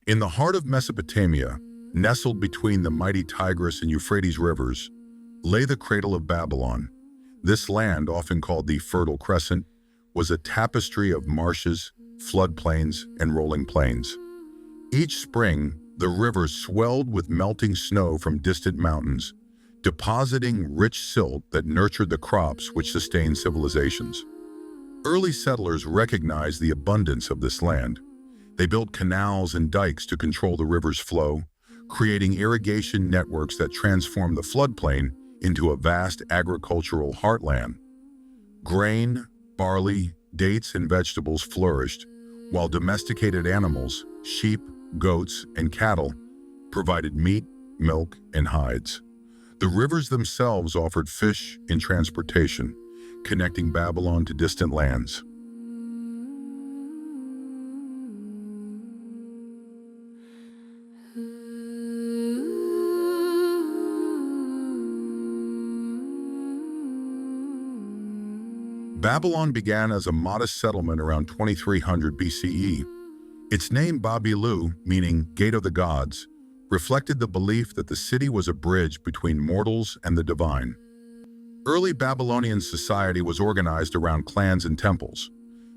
In the heart of Mesopotamia, nestled between the mighty Tigris and Euphrates rivers, lay the cradle of Babylon. This land, often called the Fertile Crescent, was a tapestry of marshes, floodplains, and rolling plains. Each spring, the rivers swelled with melting snow from distant mountains, depositing rich silt that nurtured the crops which sustained civilizations. Early settlers recognized the abundance of this land. They built canals and dikes to control the river's flow, creating irrigation networks that transformed the floodplain into a vast agricultural heartland. Grain, barley, dates, and vegetables flourished, while domesticated animals, sheep, goats, and cattle, provided meat, milk, and hides. The rivers themselves offered fish and transportation, connecting Babylon to distant lands. Babylon began as a modest settlement around 2300 BCE. Its name Babilu, meaning Gate of the Gods, reflected the belief that the city was a bridge between mortals and the divine. Early Babylonian society was organized around clans and temples.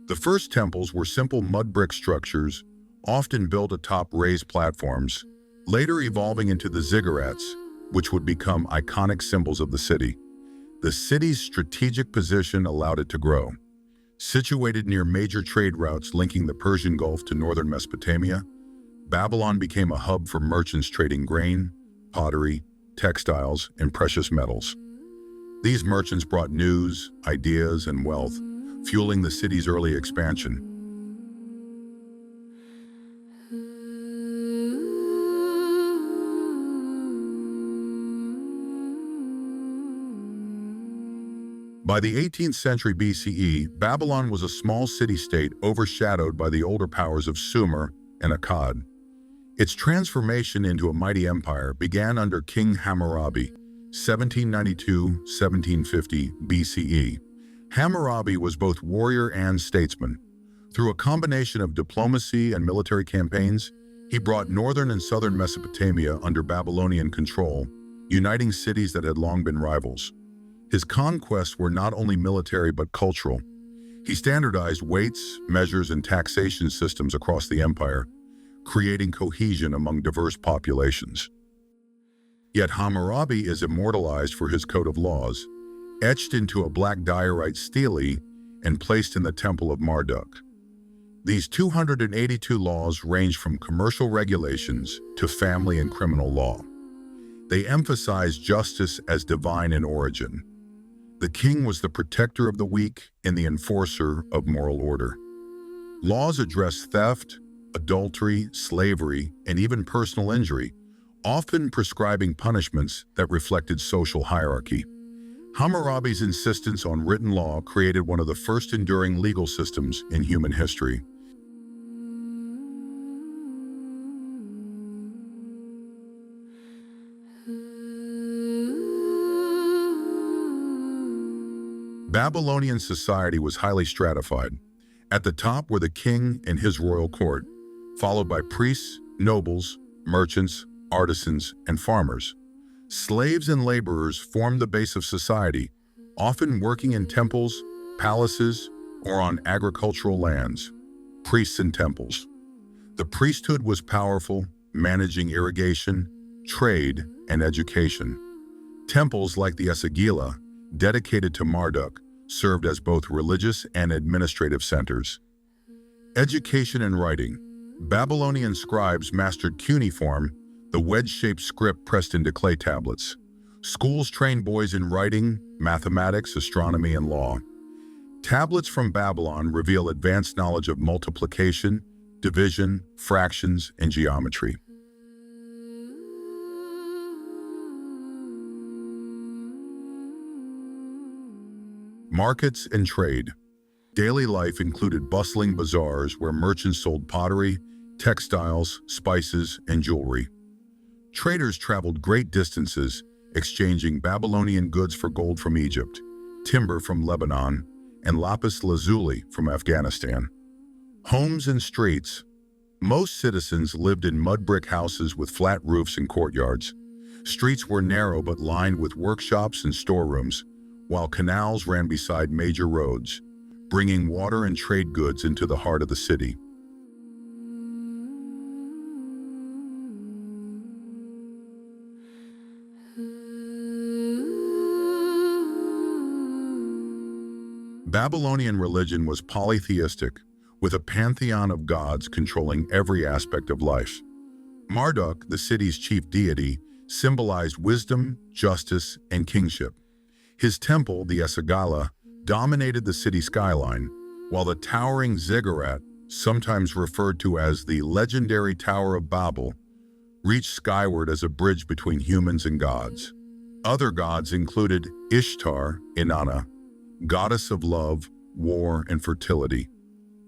The first temples were simple mud brick structures, often built atop raised platforms, later evolving into the ziggurats, which would become iconic symbols of the city. The city's strategic position allowed it to grow. Situated near major trade routes linking the Persian Gulf to northern Mesopotamia, Babylon became a hub for merchants trading grain, pottery, textiles, and precious metals. These merchants brought news, ideas, and wealth, fueling the city's early expansion. By the 18th century BCE, Babylon was a small city-state overshadowed by the older powers of Sumer and Akkad. Its transformation into a mighty empire began under King Hammurabi, 1792-1750 BCE. Hammurabi was both warrior and statesman. Through a combination of diplomacy and military campaigns, he brought northern and southern Mesopotamia under Babylonian control, uniting cities that had long been rivals. His conquests were not only military but cultural. He standardized weights, measures, and taxation systems across the empire, creating cohesion among diverse populations. Yet Hammurabi is immortalized for his code of laws, etched into a black diorite stele and placed in the Temple of Marduk. These 282 laws range from commercial regulations to family and criminal law. They emphasize justice as divine in origin. The king was the protector of the weak and the enforcer of moral order. Laws address theft, adultery, slavery, and even personal injury, often prescribing punishments that reflected social hierarchy. Hammurabi's insistence on written law created one of the first enduring legal systems in human history. Babylonian society was highly stratified. At the top were the king and his royal court, followed by priests, nobles, merchants, artisans, and farmers. Slaves and laborers formed the base of society, often working in temples, palaces, or on agricultural lands. Priests and temples. The priesthood was powerful, managing irrigation, trade, and education. Temples like the Esagila, dedicated to Marduk, served as both religious and administrative centers. Education and writing. Babylonian scribes mastered cuneiform, the wedge-shaped script pressed into clay tablets. Schools trained boys in writing, mathematics, astronomy, and law. Tablets from Babylon reveal advanced knowledge of multiplication, division, fractions, and geometry. Markets and trade. Daily life included bustling bazaars where merchants sold pottery, textiles, spices, and jewelry. Traders traveled great distances, exchanging Babylonian goods for gold from Egypt, timber from Lebanon, and lapis lazuli from Afghanistan. Homes and streets. Most citizens lived in mud brick houses with flat roofs and courtyards. Streets were narrow but lined with workshops and storerooms, while canals ran beside major roads, bringing water and trade goods into the heart of the city. Babylonian religion was polytheistic, with a pantheon of gods controlling every aspect of life. Marduk, the city's chief deity, symbolized wisdom, justice, and kingship. His temple, the Esagala, dominated the city skyline, while the towering ziggurat, sometimes referred to as the legendary Tower of Babel, reached skyward as a bridge between humans and gods. Other gods included Ishtar, Inanna, goddess of love, war, and fertility;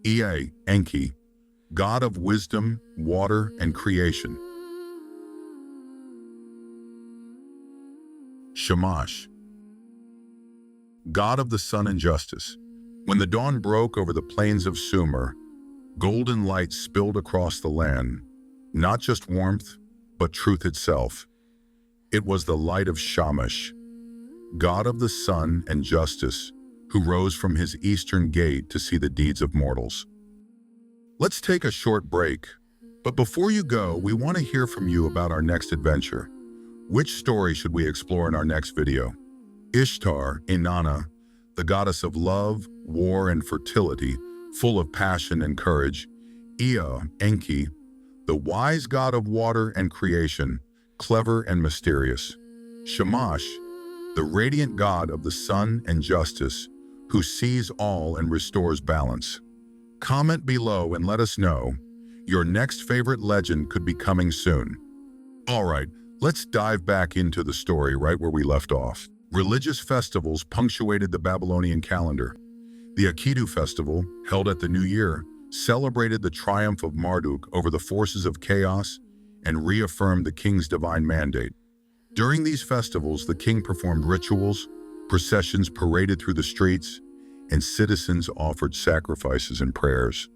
Ea, Enki, god of wisdom, water, and creation; Shamash, god of the sun and justice. When the dawn broke over the plains of Sumer, golden light spilled across the land, not just warmth, but truth itself. It was the light of Shamash, god of the sun and justice, who rose from his eastern gate to see the deeds of mortals. Let's take a short break, but before you go, we want to hear from you about our next adventure. Which story should we explore in our next video? Ishtar, Inanna, the goddess of love, war, and fertility, full of passion and courage; Ea, Enki, the wise god of water and creation, clever and mysterious; Shamash, the radiant god of the sun and justice, who sees all and restores balance. Comment below and let us know. Your next favorite legend could be coming soon. All right, let's dive back into the story right where we left off. Religious festivals punctuated the Babylonian calendar. The Akitu festival, held at the New Year, celebrated the triumph of Marduk over the forces of chaos and reaffirmed the king's divine mandate. During these festivals, the king performed rituals, processions paraded through the streets, and citizens offered sacrifices and prayers.